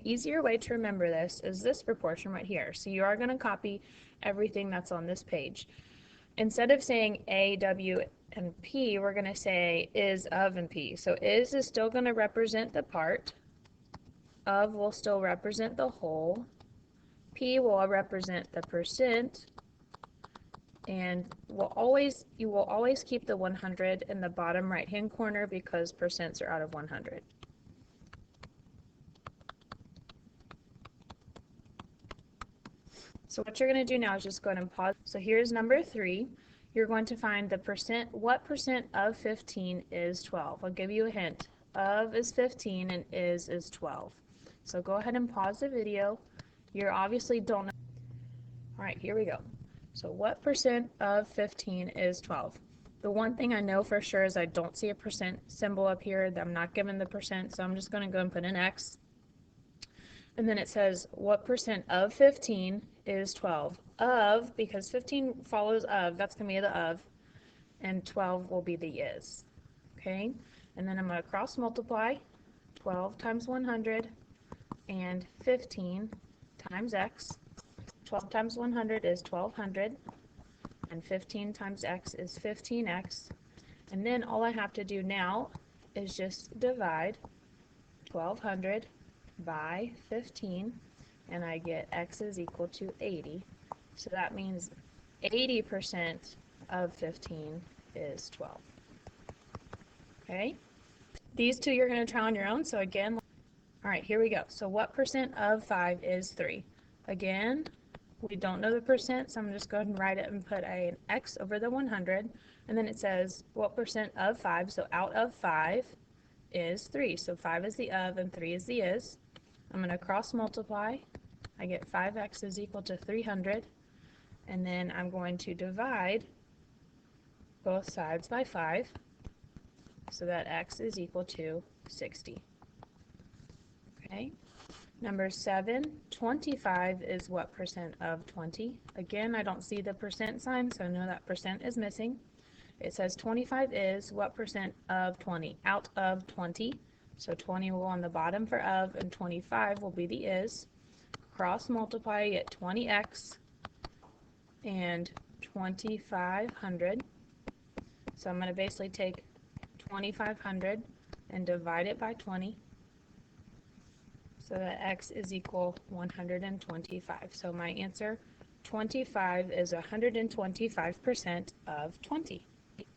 easier way to remember this is this proportion right here. So you are going to copy everything that's on this page. Instead of saying A, W, and P, we're going to say is, of, and P. So is still going to represent the part. Of will still represent the whole. P will represent the percent. And you will always keep the 100 in the bottom right hand corner because percents are out of 100. So what you're going to do now is just go ahead and pause. So here's number 3. You're going to find the percent. What percent of 15 is 12? I'll give you a hint. Of is 15 and is 12. So go ahead and pause the video. You obviously don't know. All right, here we go. So what percent of 15 is 12? The one thing I know for sure is I don't see a percent symbol up here. I'm not given the percent, so I'm just going to go and put an X. And then it says, what percent of 15 is 12? Of, because 15 follows of, that's going to be the of, and 12 will be the is. Okay? And then I'm going to cross multiply 12 times 100 and 15 times x. 12 times 100 is 1200, and 15 times x is 15x. And then all I have to do now is just divide 1200 by 15, and I get x is equal to 80. So that means 80% of 15 is 12. Okay? These two you're going to try on your own. So again, all right, here we go. So what percent of 5 is 3? Again, we don't know the percent, so I'm just going to go ahead and write it and put an X over the 100. And then it says, what percent of 5? So out of 5 is 3. So 5 is the of and 3 is the is. I'm going to cross multiply. I get 5x is equal to 300. And then I'm going to divide both sides by 5 so that x is equal to 60. Okay. Number 7, 25 is what percent of 20? Again, I don't see the percent sign, so I know that percent is missing. It says 25 is what percent of 20? Out of 20. So 20 will go on the bottom for of, and 25 will be the is. Cross multiply, get 20x and 2500. So I'm going to basically take 2500 and divide it by 20. So that x is equal 125. So my answer, 25 is 125% of 20.